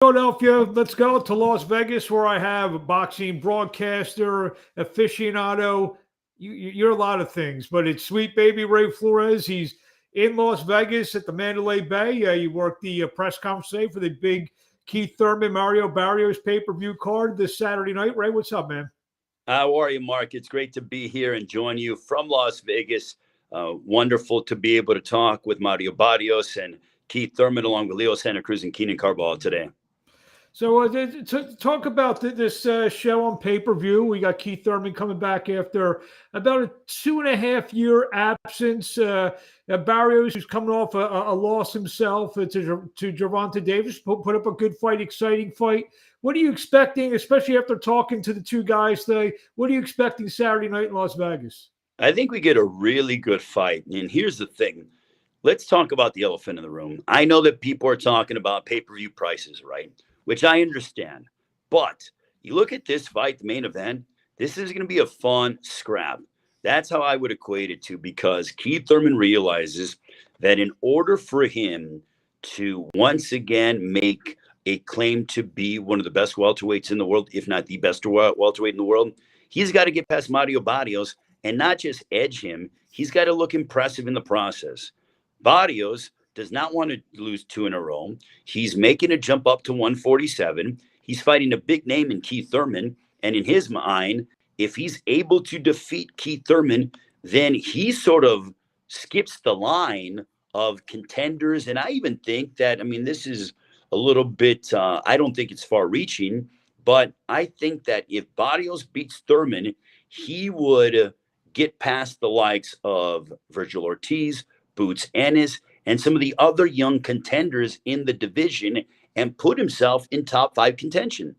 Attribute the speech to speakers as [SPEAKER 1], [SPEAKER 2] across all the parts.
[SPEAKER 1] Philadelphia, let's go to Las Vegas, where I have a boxing broadcaster, aficionado. You're a lot of things, but it's Sweet Baby Ray Flores. He's in Las Vegas at the Mandalay Bay. You worked the press conference today for the big Keith Thurman, Mario Barrios pay-per-view card this Saturday night. Ray, what's up, man?
[SPEAKER 2] How are you, Mark? It's great to be here and join you from Las Vegas. Wonderful to be able to talk with Mario Barrios and Keith Thurman, along with Leo Santa Cruz and Keenan Carball today.
[SPEAKER 1] So to talk about this show on pay-per-view, we got Keith Thurman coming back after about a 2.5-year absence. Barrios, who's coming off a loss himself to Gervonta Davis, put up a good fight, exciting fight. What are you expecting, especially after talking to the two guys today? What are you expecting Saturday night in Las Vegas?
[SPEAKER 2] I think we get a really good fight. And here's the thing. Let's talk about the elephant in the room. I know that people are talking about pay-per-view prices, right? Which I understand. But you look at this fight, the main event, this is going to be a fun scrap. That's how I would equate it to, because Keith Thurman realizes that in order for him to once again make a claim to be one of the best welterweights in the world, if not the best welterweight in the world, he's got to get past Mario Barrios and not just edge him. He's got to look impressive in the process. Barrios does not want to lose 2 in a row. He's making a jump up to 147. He's fighting a big name in Keith Thurman. And in his mind, if he's able to defeat Keith Thurman, then he sort of skips the line of contenders. And I even think that, this is a little bit, I don't think it's far reaching, but I think that if Barrios beats Thurman, he would get past the likes of Virgil Ortiz, Boots Ennis, and some of the other young contenders in the division and put himself in top 5 contention.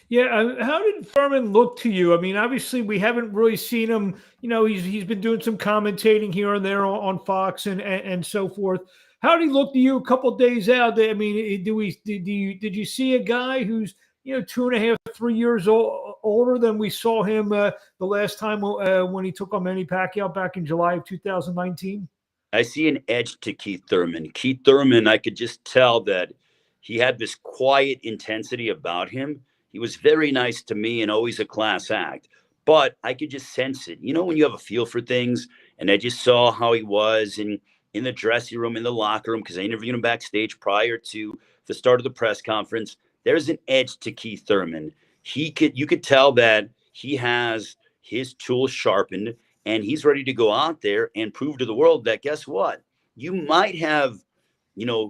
[SPEAKER 1] Yeah, how did Thurman look to you? Obviously we haven't really seen him. He's been doing some commentating here and there on Fox and so forth. How did he look to you a couple of days out? Did you see a guy who's 2.5, 3 years older than we saw him the last time when he took on Manny Pacquiao back in July of 2019?
[SPEAKER 2] I see an edge to Keith Thurman. Keith Thurman, I could just tell that he had this quiet intensity about him. He was very nice to me and always a class act, but I could just sense it. When you have a feel for things, and I just saw how he was in the dressing room, in the locker room, because I interviewed him backstage prior to the start of the press conference. There's an edge to Keith Thurman. You could tell that he has his tools sharpened, and he's ready to go out there and prove to the world that, guess what? You might have,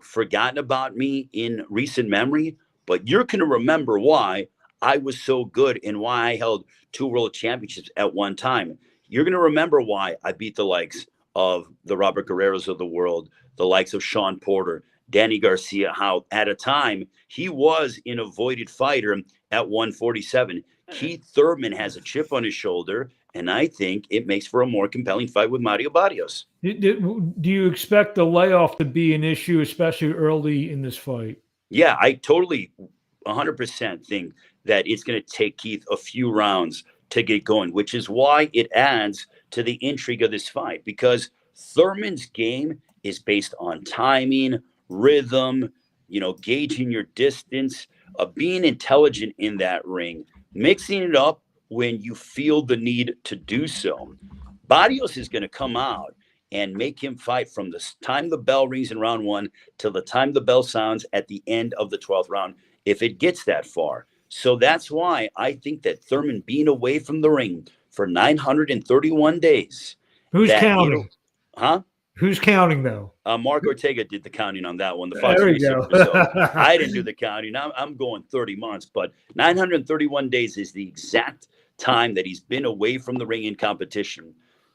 [SPEAKER 2] forgotten about me in recent memory, but you're going to remember why I was so good and why I held 2 world championships at one time. You're going to remember why I beat the likes of the Robert Guerreros of the world, the likes of Sean Porter, Danny Garcia, how at a time he was an avoided fighter at 147. Keith Thurman has a chip on his shoulder, and I think it makes for a more compelling fight with Mario Barrios.
[SPEAKER 1] Do you expect the layoff to be an issue, especially early in this fight?
[SPEAKER 2] Yeah, I totally 100% think that it's going to take Keith a few rounds to get going, which is why it adds to the intrigue of this fight, because Thurman's game is based on timing, rhythm, gauging your distance, being intelligent in that ring, mixing it up when you feel the need to do so. Barrios is going to come out and make him fight from the time the bell rings in round 1 till the time the bell sounds at the end of the 12th round, if it gets that far. So that's why I think that Thurman being away from the ring for 931 days.
[SPEAKER 1] Who's counting?
[SPEAKER 2] Huh?
[SPEAKER 1] Who's counting, though?
[SPEAKER 2] Marc Ortega did the counting on that one. The
[SPEAKER 1] Fox
[SPEAKER 2] so I didn't do the counting. I'm going 30 months, but 931 days is the exact time that he's been away from the ring in competition.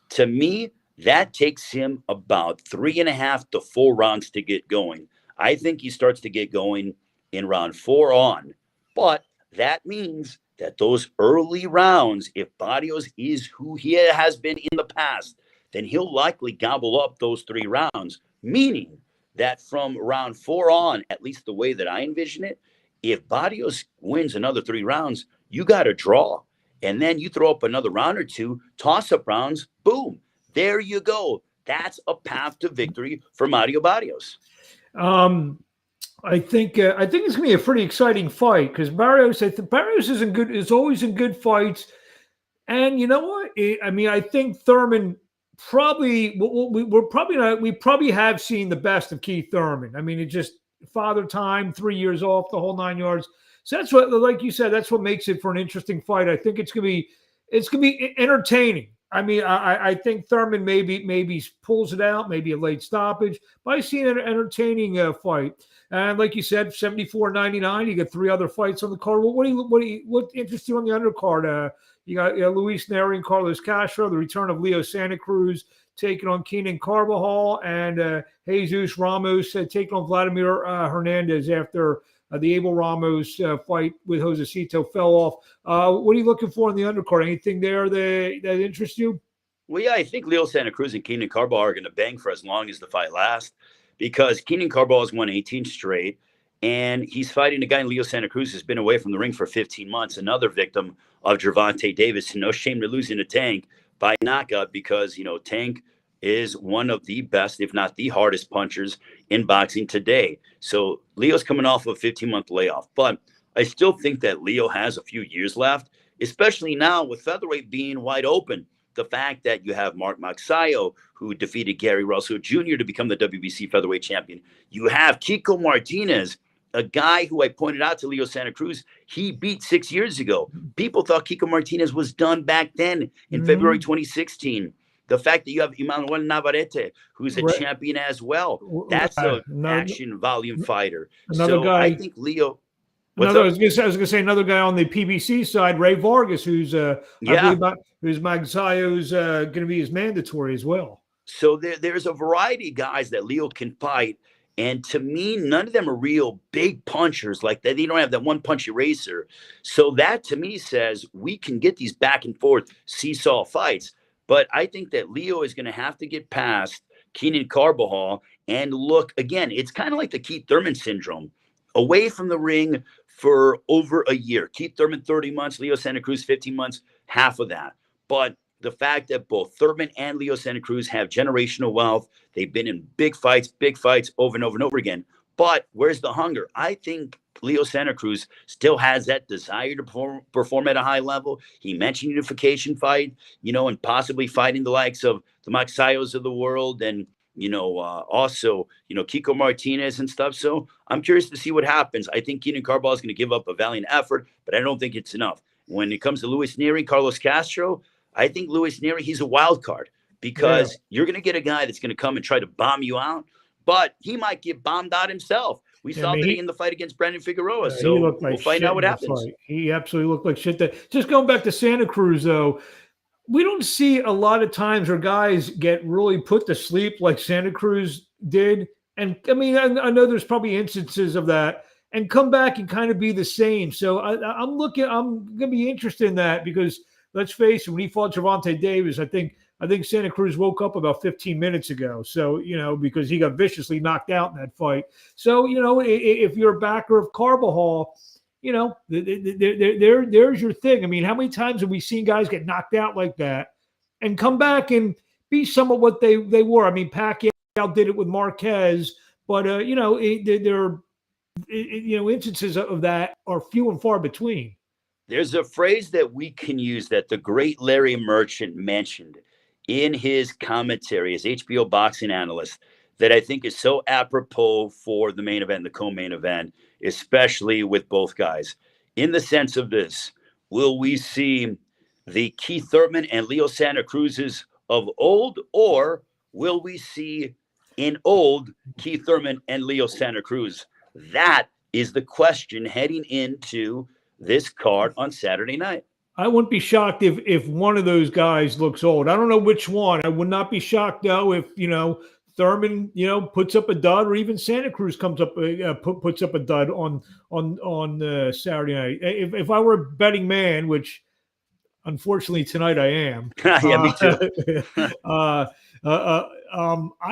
[SPEAKER 2] To me, that takes him about 3.5 to 4 rounds to get going. I think he starts to get going in round 4 on, but that means that those early rounds, if Barrios is who he has been in the past, then he'll likely gobble up those 3 rounds, meaning that from round 4 on, at least the way that I envision it, if Barrios wins another 3 rounds, you got to draw. And then you throw up another round or 2, toss-up rounds, boom, there you go. That's a path to victory for Mario Barrios.
[SPEAKER 1] I think it's going to be a pretty exciting fight because Barrios. Barrios is in good. Is always in good fights. And you know what? I mean, I think Thurman probably we're probably not. We probably have seen the best of Keith Thurman. I mean, it just father time, 3 years off, the whole 9 yards. So that's what, like you said, that's what makes it for an interesting fight. I think it's gonna be entertaining. I mean, I think Thurman maybe pulls it out, maybe a late stoppage, but I see an entertaining fight. And like you said, 74.99. You get three other fights on the card. What interests you on the undercard? You got Luis Neri and Carlos Castro, the return of Leo Santa Cruz taking on Keenan Carbajal, and Jesus Ramos taking on Vladimir Hernandez after the Abel Ramos fight with Josecito fell off. What are you looking for in the undercard? Anything there that interests you?
[SPEAKER 2] Well, yeah, I think Leo Santa Cruz and Keenan Carbajal are going to bang for as long as the fight lasts because Keenan Carbajal has won 18 straight, and he's fighting a guy in Leo Santa Cruz who's been away from the ring for 15 months, another victim of Gervonta Davis. No shame to losing to Tank by knockout because, Tank is one of the best, if not the hardest punchers in boxing today. So Leo's coming off a 15-month layoff, but I still think that Leo has a few years left, especially now with featherweight being wide open. The fact that you have Marc who defeated Gary Russell Jr. to become the WBC featherweight champion. You have Kiko Martinez, a guy who I pointed out to Leo Santa Cruz, he beat 6 years ago. People thought Kiko Martinez was done back then in February 2016. The fact that you have Emmanuel Navarrete, who's a champion as well. That's an action volume fighter.
[SPEAKER 1] Another guy.
[SPEAKER 2] I think Leo.
[SPEAKER 1] I was going to say another guy on the PBC side, Ray Vargas, who's who's Magsayo's going to be his mandatory as well.
[SPEAKER 2] So there's a variety of guys that Leo can fight. And to me, none of them are real big punchers like that. They don't have that one punch eraser. So that to me says we can get these back and forth seesaw fights. But I think that Leo is going to have to get past Keenan Carbajal and look again. It's kind of like the Keith Thurman syndrome, away from the ring for over a year. Keith Thurman 30 months, Leo Santa Cruz 15 months, half of that. But the fact that both Thurman and Leo Santa Cruz have generational wealth, they've been in big fights over and over and over again. But where's the hunger? I think Leo Santa Cruz still has that desire to perform at a high level. He mentioned unification fight, and possibly fighting the likes of the Maxayos of the world and, also, Kiko Martinez and stuff. So I'm curious to see what happens. I think Keenan Carbajal is going to give up a valiant effort, but I don't think it's enough. When it comes to Luis Neri, Carlos Castro, I think Luis Neri, he's a wild card because you're going to get a guy that's going to come and try to bomb you out, but he might get bombed out himself. We saw that in the fight against Brandon Figueroa. So we'll find out what happens.
[SPEAKER 1] He absolutely looked like shit. Just going back to Santa Cruz, though, we don't see a lot of times where guys get really put to sleep like Santa Cruz did. And I mean, I know there's probably instances of that and come back and kind of be the same. So I'm going to be interested in that because let's face it, when he fought Gervonta Davis, I think Santa Cruz woke up about 15 minutes ago. So, because he got viciously knocked out in that fight. So, if you're a backer of Carbajal, there's your thing. I mean, how many times have we seen guys get knocked out like that and come back and be somewhat what they were? I mean, Pacquiao did it with Marquez, but, instances of that are few and far between.
[SPEAKER 2] There's a phrase that we can use that the great Larry Merchant mentioned in his commentary as HBO boxing analyst that I think is so apropos for the main event, the co-main event, especially with both guys. In the sense of this, will we see the Keith Thurman and Leo Santa Cruz's of old, or will we see an old Keith Thurman and Leo Santa Cruz? That is the question heading into this card on Saturday night.
[SPEAKER 1] I wouldn't be shocked if one of those guys looks old. I don't know which one. I would not be shocked though if Thurman puts up a dud, or even Santa Cruz comes up puts up a dud on Saturday night. If I were a betting man, which unfortunately tonight I am.
[SPEAKER 2] Yeah, me too.
[SPEAKER 1] I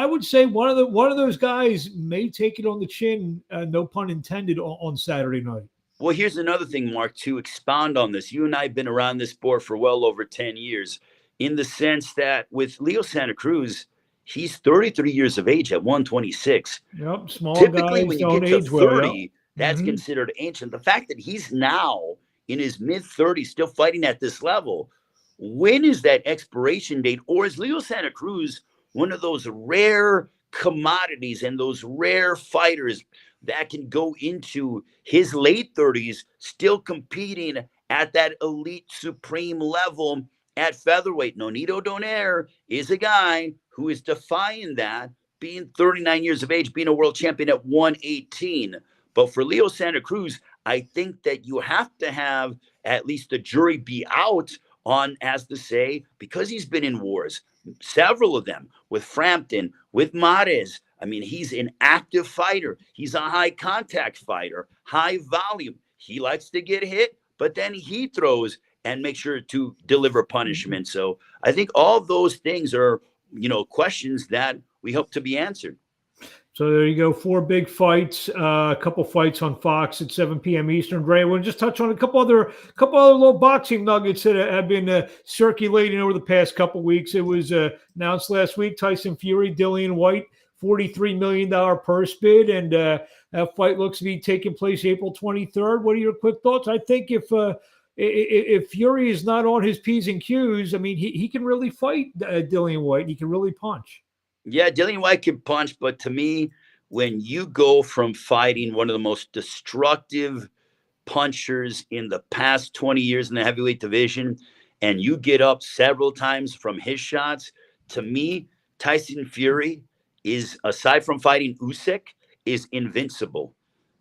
[SPEAKER 1] would say one of those guys may take it on the chin, no pun intended, on Saturday night.
[SPEAKER 2] Well, here's another thing, Mark, to expound on this. You and I have been around this sport for well over 10 years in the sense that with Leo Santa Cruz, He's 33 years of age at 126.
[SPEAKER 1] Yep, small
[SPEAKER 2] Typically,
[SPEAKER 1] guys
[SPEAKER 2] when you
[SPEAKER 1] don't
[SPEAKER 2] get to
[SPEAKER 1] age well. Yep.
[SPEAKER 2] 30, that's considered ancient. The fact that he's now in his mid 30s, still fighting at this level, when is that expiration date? Or is Leo Santa Cruz one of those rare commodities and those rare fighters that can go into his late 30s, still competing at that elite supreme level at featherweight? Nonito Donaire is a guy who is defying that, being 39 years of age, being a world champion at 118. But for Leo Santa Cruz, I think that you have to have at least the jury be out on, as to say, because he's been in wars, several of them, with Frampton, with Mares. I mean, he's an active fighter. He's a high contact fighter, high volume. He likes to get hit, but then he throws and make sure to deliver punishment. So I think all those things are, questions that we hope to be answered.
[SPEAKER 1] So there you go, 4 big fights, a couple fights on Fox at 7 p.m. Eastern. Ray, we'll just touch on a couple other little boxing nuggets that have been circulating over the past couple weeks. It was announced last week, Tyson Fury, Dillian White, $43 million purse bid, and that fight looks to be taking place April 23rd. What are your quick thoughts? I think if Fury is not on his P's and Q's, I mean, he can really fight Dillian White. He can really punch.
[SPEAKER 2] Yeah, Dillian White can punch, but to me, when you go from fighting one of the most destructive punchers in the past 20 years in the heavyweight division, and you get up several times from his shots, to me, Tyson Fury is, aside from fighting Usyk, is invincible,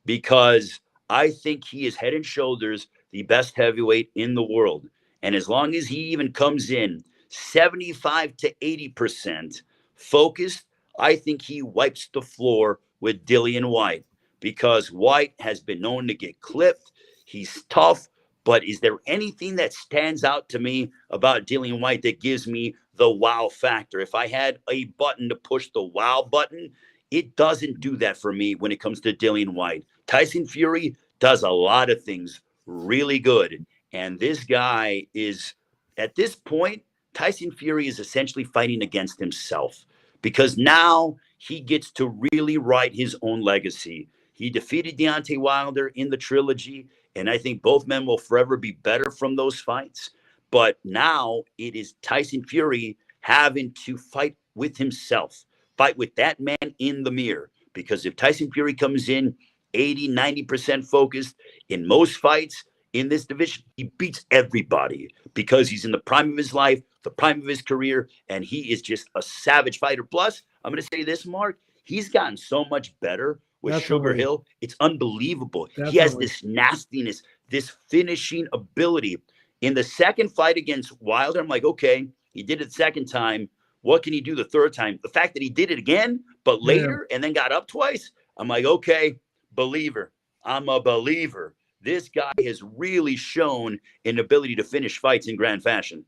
[SPEAKER 2] because I think he is head and shoulders the best heavyweight in the world. And as long as he even comes in 75 to 80% focused, I think he wipes the floor with Dillian White, because White has been known to get clipped. He's tough, but is there anything that stands out to me about Dillian White that gives me the wow factor? If I had a button to push the wow button, it doesn't do that for me when it comes to Dillian White. Tyson Fury does a lot of things really good. And this guy is, at this point, Tyson Fury is essentially fighting against himself, because now he gets to really write his own legacy. He defeated Deontay Wilder in the trilogy, and I think both men will forever be better from those fights. But now it is Tyson Fury having to fight with himself, fight with that man in the mirror. Because if Tyson Fury comes in 80, 90% focused in most fights in this division, he beats everybody, because he's in the prime of his life, the prime of his career, and he is just a savage fighter. Plus, I'm going to say this, Mark, he's gotten so much better with Sugar Hill. It's unbelievable. He has this nastiness, this finishing ability. In the second fight against Wilder, I'm like, okay, he did it the second time. What can he do the third time? The fact that he did it again, but later, and then got up twice, I'm like, okay, believer. I'm a believer. This guy has really shown an ability to finish fights in grand fashion.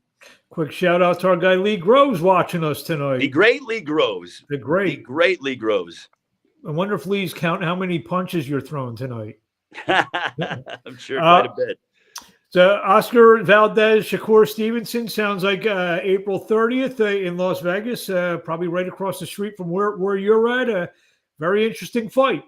[SPEAKER 1] Quick shout out to our guy Lee Groves watching us tonight.
[SPEAKER 2] The great Lee Groves.
[SPEAKER 1] The great
[SPEAKER 2] Lee Groves.
[SPEAKER 1] I wonder if Lee's counting how many punches you're throwing tonight.
[SPEAKER 2] I'm sure quite a bit.
[SPEAKER 1] So Oscar Valdez, Shakur Stevenson, sounds like April 30th in Las Vegas, probably right across the street from where you're at. A very interesting fight.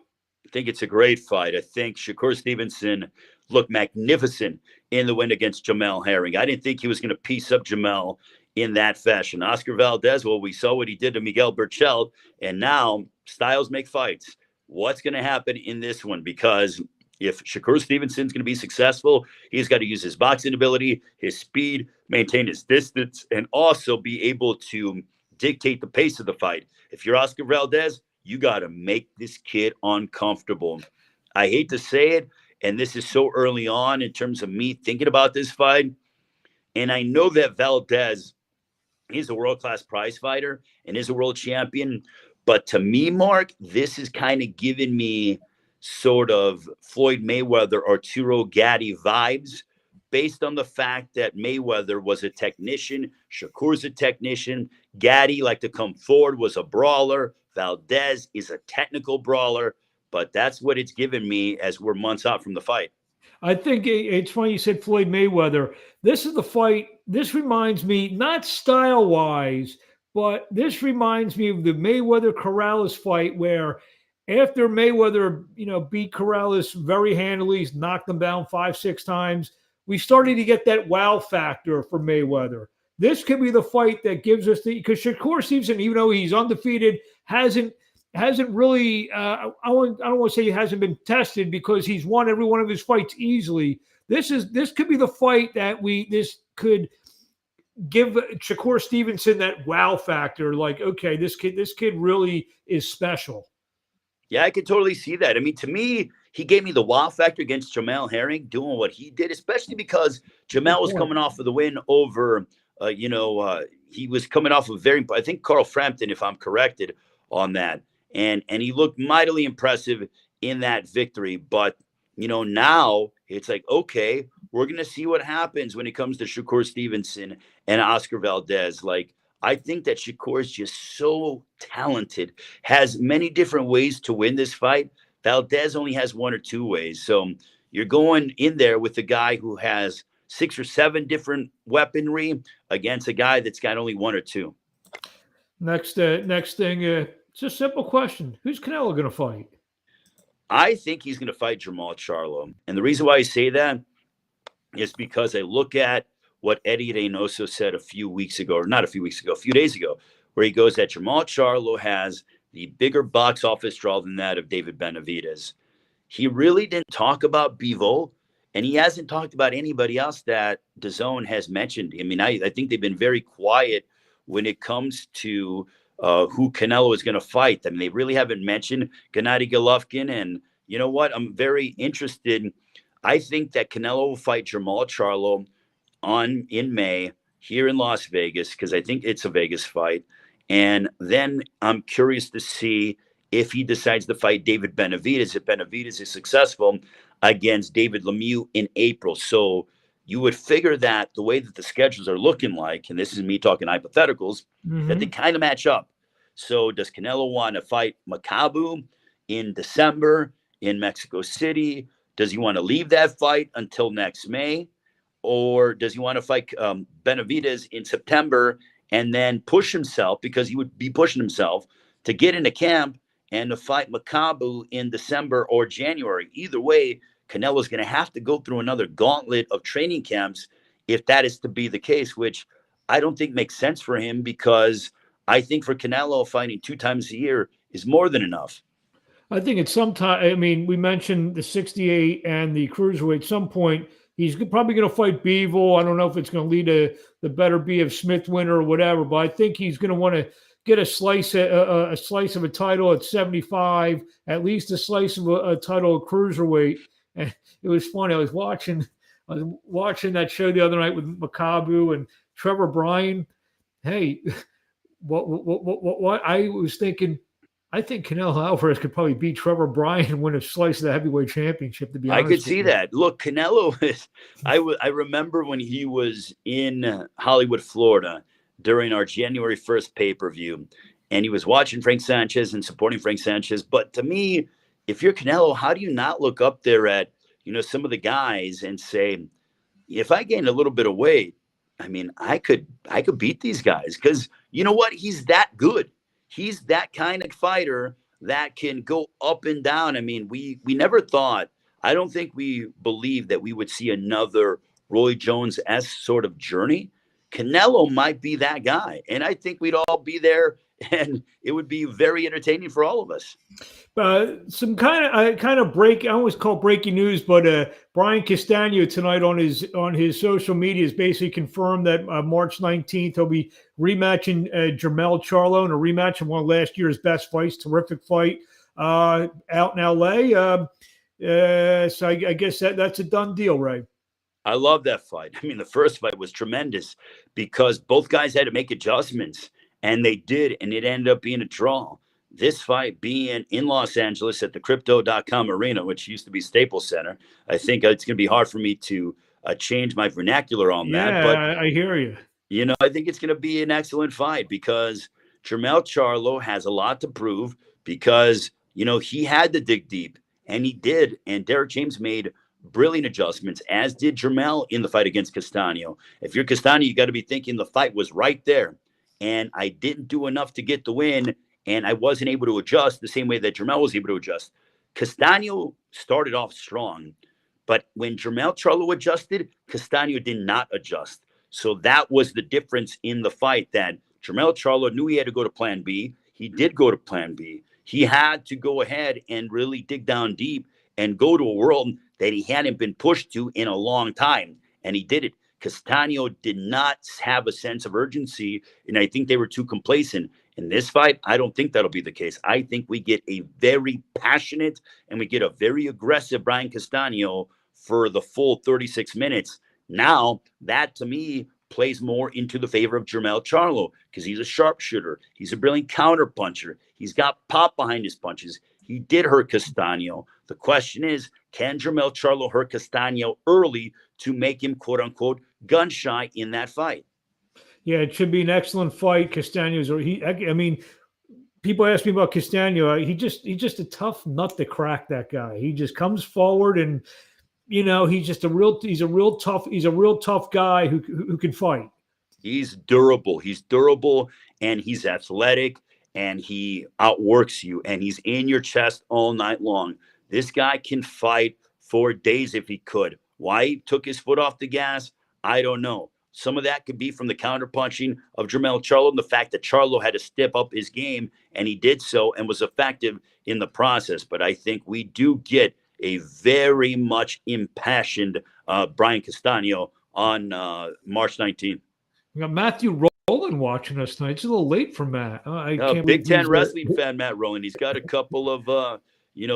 [SPEAKER 2] I think it's a great fight. I think Shakur Stevenson looked magnificent in the win against Jamel Herring. I didn't think he was going to piece up Jamel in that fashion. Oscar Valdez, well, we saw what he did to Miguel Berchelt, and now styles make fights. What's going to happen in this one? Because if Shakur Stevenson's going to be successful, he's got to use his boxing ability, his speed, maintain his distance, and also be able to dictate the pace of the fight. If you're Oscar Valdez, you got to make this kid uncomfortable. I hate to say it, and this is so early on in terms of me thinking about this fight, and I know that Valdez is a world-class prize fighter and is a world champion, but to me, Mark, this is kind of giving me sort of Floyd Mayweather, Arturo Gatti vibes, based on the fact that Mayweather was a technician, Shakur's a technician, Gatti liked to come forward, was a brawler, Valdez is a technical brawler, but that's what it's given me as we're months out from the fight.
[SPEAKER 1] I think it's funny you said Floyd Mayweather. This is the fight. This reminds me, not style-wise, But this reminds me of the Mayweather Corrales fight where after Mayweather, beat Corrales very handily, he's knocked him down 5, 6 times. We started to get that wow factor for Mayweather. This could be the fight that gives us because Shakur Stevenson, even though he's undefeated, hasn't really. I don't want to say he hasn't been tested because he's won every one of his fights easily. This could be the fight that this could give Shakur Stevenson that wow factor. Like, okay, this kid really is special.
[SPEAKER 2] Yeah, I could totally see that. I mean, to me, he gave me the wow factor against Jamel Herring doing what he did, especially because Jamel was coming off of the win over, he was coming off of I think Carl Frampton, if I'm corrected on that. And he looked mightily impressive in that victory. But, now it's like, okay, we're going to see what happens when it comes to Shakur Stevenson and Oscar Valdez. Like, I think that Shakur is just so talented, has many different ways to win this fight. Valdez only has 1 or 2 ways. So you're going in there with a guy who has 6 or 7 different weaponry against a guy that's got only 1 or 2.
[SPEAKER 1] Next thing, it's a simple question. Who's Canelo going to fight?
[SPEAKER 2] I think he's going to fight Jermall Charlo. And the reason why I say that is because I look at what Eddie Reynoso said a few days ago, where he goes that Jermall Charlo has the bigger box office draw than that of David Benavidez. He really didn't talk about Bivol, and he hasn't talked about anybody else that DAZN has mentioned. I mean, I think they've been very quiet when it comes to who Canelo is going to fight. I mean, they really haven't mentioned Gennady Golovkin, and you know what? I'm very interested. I think that Canelo will fight Jermall Charlo in May here in Las Vegas, because I think it's a Vegas fight. And then I'm curious to see if he decides to fight David Benavidez, if Benavidez is successful against David Lemieux in April. So you would figure that the way that the schedules are looking like, and this is me talking hypotheticals, that they kind of match up. So does Canelo want to fight Makabu in December in Mexico City? Does he want to leave that fight until next May? Or does he want to fight Benavidez in September and then push himself, because he would be pushing himself to get into camp and to fight Makabu in December or January? Either way, Canelo's going to have to go through another gauntlet of training camps if that is to be the case, which I don't think makes sense for him, because I think for Canelo, fighting 2 times a year is more than enough.
[SPEAKER 1] I think at some time, I mean, we mentioned the 68 and the cruiserweight. At some point, he's probably going to fight Bivol. I don't know if it's going to lead to the better B of Smith winner or whatever, but I think he's going to want to get a slice of a title at 75, at least a slice of a title at cruiserweight. And it was funny. I was watching that show the other night with Makabu and Trevor Bryan. Hey, what I was thinking, I think Canelo Alvarez could probably beat Trevor Bryan and win a slice of the heavyweight championship, to be honest.
[SPEAKER 2] I could see that. Look, Canelo is, I remember when he was in Hollywood, Florida during our January 1st pay-per-view, and he was watching Frank Sanchez and supporting Frank Sanchez. But to me, if you're Canelo, how do you not look up there at, some of the guys and say, if I gain a little bit of weight, I mean, I could beat these guys, because you know what? He's that good. He's that kind of fighter that can go up and down. I mean, we never thought, I don't think we believed that we would see another Roy Jones-esque sort of journey. Canelo might be that guy. And I think we'd all be there, and it would be very entertaining for all of us.
[SPEAKER 1] Some kind of break. I always call breaking news, but Brian Castano tonight on his social media has basically confirmed that March 19th he'll be rematching Jermall Charlo in a rematch of one of last year's best fights. Terrific fight out in LA. So I guess that's a done deal, Ray.
[SPEAKER 2] I love that fight. I mean, the first fight was tremendous because both guys had to make adjustments, and they did, and it ended up being a draw. This fight being in Los Angeles at the Crypto.com Arena, which used to be Staples Center, I think it's going to be hard for me to change my vernacular on that. But
[SPEAKER 1] I hear you.
[SPEAKER 2] I think it's going to be an excellent fight because Jermall Charlo has a lot to prove because, he had to dig deep, and he did. And Derek James made brilliant adjustments, as did Jermall in the fight against Castano. If you're Castano, you got to be thinking the fight was right there. and I didn't do enough to get the win, and I wasn't able to adjust the same way that Jermell was able to adjust. Castaño started off strong, but when Jermell Charlo adjusted, Castaño did not adjust. So that was the difference in the fight, that Jermell Charlo knew he had to go to plan B. He did go to plan B. He had to go ahead and really dig down deep and go to a world that he hadn't been pushed to in a long time. And he did it. Castaño did not have a sense of urgency, and I think they were too complacent. In this fight, I don't think that'll be the case. I think we get a very passionate and we get a very aggressive Brian Castaño for the full 36 minutes. Now, that to me plays more into the favor of Jermell Charlo, because he's a sharpshooter. He's a brilliant counterpuncher. He's got pop behind his punches. He did hurt Castaño. The question is, can Jermell Charlo hurt Castaño early to make him, quote unquote, gun shy in that fight?
[SPEAKER 1] Yeah, it should be an excellent fight. Castaño's, I mean, people ask me about Castaño. He's just a tough nut to crack, that guy. He just comes forward and, he's a real tough guy who can fight.
[SPEAKER 2] He's durable, and he's athletic, and he outworks you, and he's in your chest all night long. This guy can fight for days if he could. Why he took his foot off the gas, I don't know. Some of that could be from the counterpunching of Jermell Charlo and the fact that Charlo had to step up his game, and he did so and was effective in the process. But I think we do get a very much impassioned Brian Castaño on March 19th.
[SPEAKER 1] We got Matthew Rowland watching us tonight. It's a little late for Matt.
[SPEAKER 2] Big Ten wrestling fan, Matt Rowland. He's got a couple of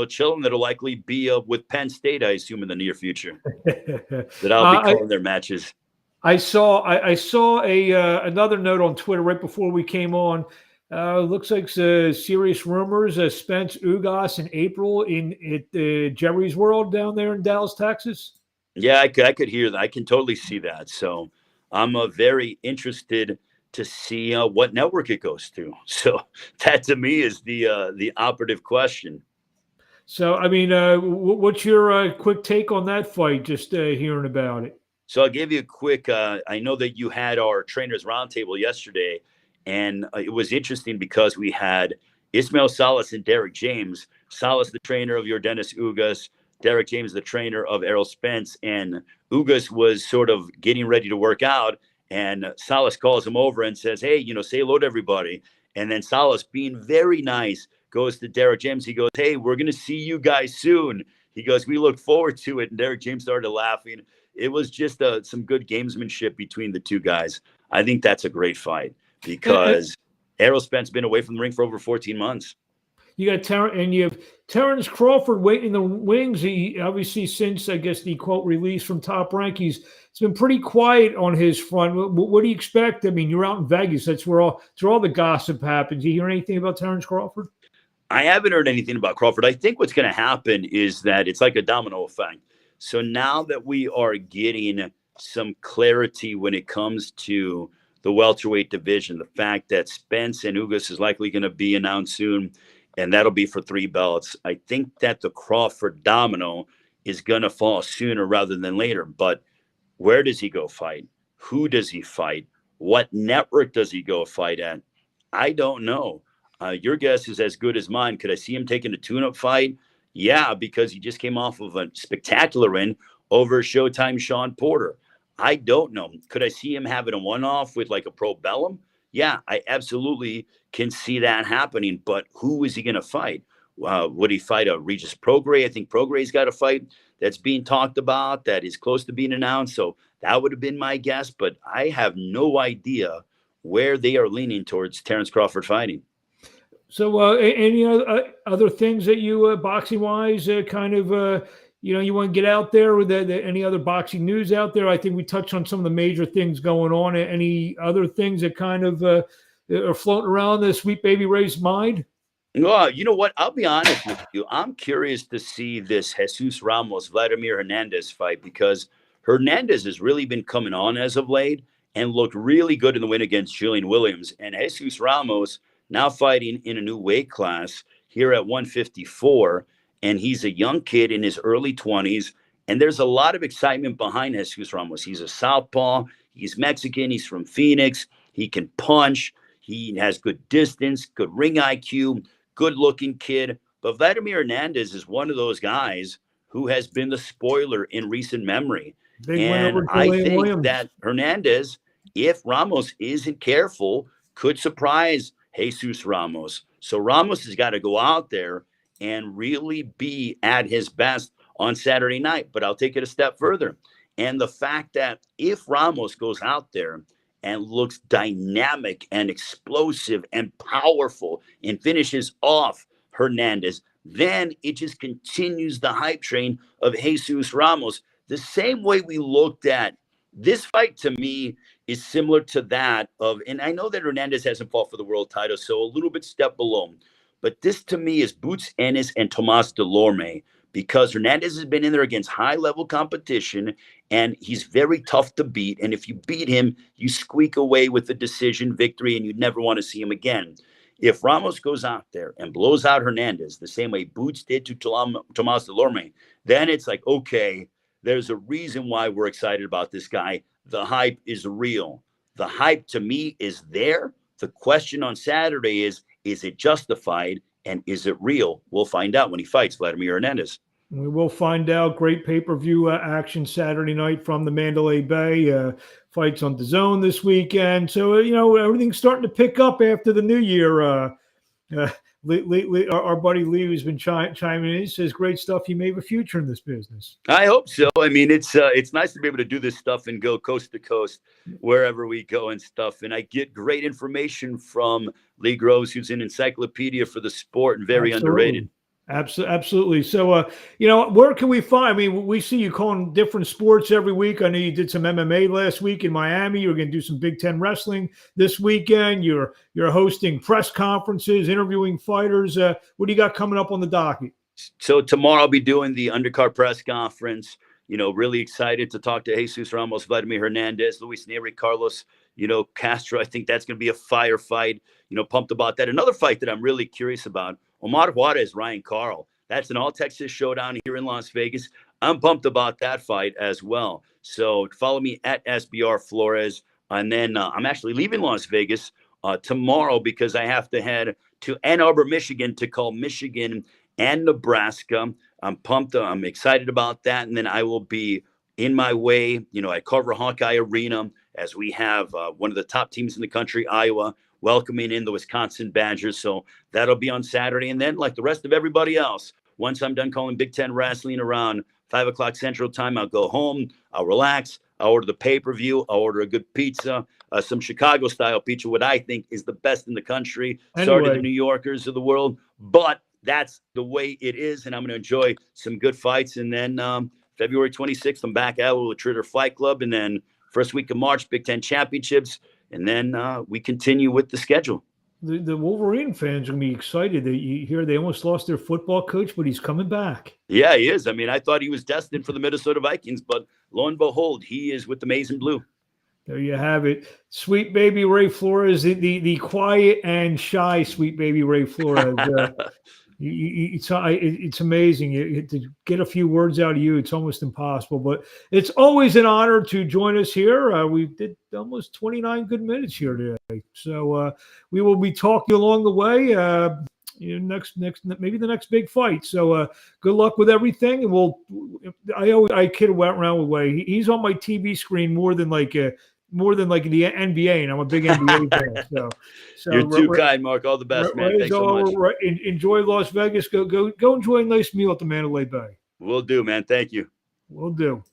[SPEAKER 2] children that'll likely be with Penn State, I assume, in the near future. That I'll be calling their matches.
[SPEAKER 1] I saw another note on Twitter right before we came on. Looks like serious rumors. Spence Ugas in April at Jerry's World down there in Dallas, Texas.
[SPEAKER 2] Yeah, I could hear that. I can totally see that. So I'm very interested to see what network it goes to. So that to me is the operative question.
[SPEAKER 1] So I mean, what's your quick take on that fight? Just hearing about it.
[SPEAKER 2] So I'll give you a quick. I know that you had our trainers roundtable yesterday, and it was interesting because we had Ismael Salas and Derek James. Salas, the trainer of your Dennis Ugas, Derek James, the trainer of Errol Spence, and Ugas was sort of getting ready to work out, and Salas calls him over and says, "Hey, say hello to everybody." And then Salas, being very nice, goes to Derek James. He goes, "Hey, we're going to see you guys soon." He goes, "We look forward to it." And Derek James started laughing. It was just some good gamesmanship between the two guys. I think that's a great fight because Errol Spence been away from the ring for over 14 months.
[SPEAKER 1] You got you have Terrence Crawford waiting in the wings. He obviously, since I guess the quote release from Top Rank, it's been pretty quiet on his front. What do you expect? I mean, you're out in Vegas. That's where all the gossip happens. You hear anything about Terrence Crawford?
[SPEAKER 2] I haven't heard anything about Crawford. I think what's going to happen is that it's like a domino effect. So now that we are getting some clarity when it comes to the welterweight division, the fact that Spence and Ugas is likely going to be announced soon, and that'll be for 3 belts, I think that the Crawford domino is going to fall sooner rather than later. But where does he go fight? Who does he fight? What network does he go fight at? I don't know. Your guess is as good as mine. Could I see him taking a tune-up fight? Yeah, because he just came off of a spectacular win over Showtime Sean Porter. I don't know. Could I see him having a one-off with like a Pro Bellum? Yeah, I absolutely can see that happening. But who is he going to fight? Would he fight a Regis Prograis? I think Prograis got a fight that's being talked about that is close to being announced. So that would have been my guess. But I have no idea where they are leaning towards Terrence Crawford fighting.
[SPEAKER 1] So any other things that you boxing wise kind of you want to get out there with any other boxing news out there? I think we touched on some of the major things going on. Any other things that kind of are floating around the Sweet Baby Ray's mind?
[SPEAKER 2] Well, you know what? I'll be honest with you. I'm curious to see this Jesus Ramos Vladimir Hernandez fight because Hernandez has really been coming on as of late and looked really good in the win against Julian Williams. And Jesus Ramos now fighting in a new weight class here at 154. And he's a young kid in his early 20s. And there's a lot of excitement behind Jesus Ramos. He's a southpaw. He's Mexican. He's from Phoenix. He can punch. He has good distance, good ring IQ, good looking kid. But Vladimir Hernandez is one of those guys who has been the spoiler in recent memory.
[SPEAKER 1] Big win
[SPEAKER 2] And
[SPEAKER 1] over
[SPEAKER 2] I
[SPEAKER 1] Julian
[SPEAKER 2] think
[SPEAKER 1] Williams.
[SPEAKER 2] that Hernandez, if Ramos isn't careful, could surprise Jesus Ramos. So Ramos has got to go out there and really be at his best on Saturday night. But I'll take it a step further. And the fact that if Ramos goes out there and looks dynamic and explosive and powerful and finishes off Hernandez, then it just continues the hype train of Jesus Ramos. The same way we looked at this fight, to me, is similar to that of, and I know that Hernandez hasn't fought for the world title, so a little bit step below. But this, to me, is Boots Ennis and Tomas Delorme, because Hernandez has been in there against high-level competition, and he's very tough to beat. And if you beat him, you squeak away with a decision victory, and you never want to see him again. If Ramos goes out there and blows out Hernandez the same way Boots did to Tomas Delorme, then it's like, okay, there's a reason why we're excited about this guy. The hype is real. The hype, to me, is there. The question on Saturday is it justified and is it real? We'll find out when he fights Vladimir Hernandez.
[SPEAKER 1] We will find out. Great pay-per-view action Saturday night from the Mandalay Bay. Fights on DAZN this weekend. So, everything's starting to pick up after the new year. Our buddy Lee, who's been chiming in, he says great stuff. You may have a future in this business.
[SPEAKER 2] I hope so. I mean, it's nice to be able to do this stuff and go coast to coast wherever we go and stuff. And I get great information from Lee Groves, who's an encyclopedia for the sport and very underrated.
[SPEAKER 1] Absolutely. So, where can we find? I mean, we see you calling different sports every week. I know you did some MMA last week in Miami. You're going to do some Big Ten wrestling this weekend. You're hosting press conferences, interviewing fighters. What do you got coming up on the docket?
[SPEAKER 2] So tomorrow I'll be doing the undercard press conference. Really excited to talk to Jesus Ramos, Vladimir Hernandez, Luis Neri, Carlos, Castro. I think that's going to be a fire fight. Pumped about that. Another fight that I'm really curious about, Omar Juarez, Ryan Carl. That's an all-Texas showdown here in Las Vegas. I'm pumped about that fight as well. So follow me at SBR Flores. And then I'm actually leaving Las Vegas tomorrow because I have to head to Ann Arbor, Michigan to call Michigan and Nebraska. I'm pumped. I'm excited about that. And then I will be in my way, at Carver Hawkeye Arena as we have one of the top teams in the country, Iowa, welcoming in the Wisconsin Badgers. So that'll be on Saturday. And then, like the rest of everybody else, once I'm done calling Big Ten wrestling around 5 o'clock Central Time, I'll go home, I'll relax, I'll order the pay-per-view, I'll order a good pizza, some Chicago-style pizza, what I think is the best in the country. Sorry to the New Yorkers of the world, but that's the way it is, and I'm going to enjoy some good fights. And then February 26th, I'm back at the Tritter Fight Club, and then first week of March, Big Ten Championships, and then we continue with the schedule.
[SPEAKER 1] The Wolverine fans are going to be excited that you hear they almost lost their football coach, but he's coming back.
[SPEAKER 2] Yeah, he is. I mean, I thought he was destined for the Minnesota Vikings, but lo and behold, he is with the Maize and Blue.
[SPEAKER 1] There you have it. Sweet baby Ray Flores, the quiet and shy sweet baby Ray Flores. It's amazing to get a few words out of you. It's almost impossible, but it's always an honor to join us here. We did almost 29 good minutes here today, so we will be talking along the way. Next, maybe the next big fight. So good luck with everything, and I kid around with Way. He's on my TV screen more than like the NBA, and I'm a big NBA fan. So
[SPEAKER 2] you're too kind, Mark. All the best, man. Thanks so much.
[SPEAKER 1] Enjoy Las Vegas. Go enjoy a nice meal at the Mandalay Bay.
[SPEAKER 2] Will do, man. Thank you.
[SPEAKER 1] Will do.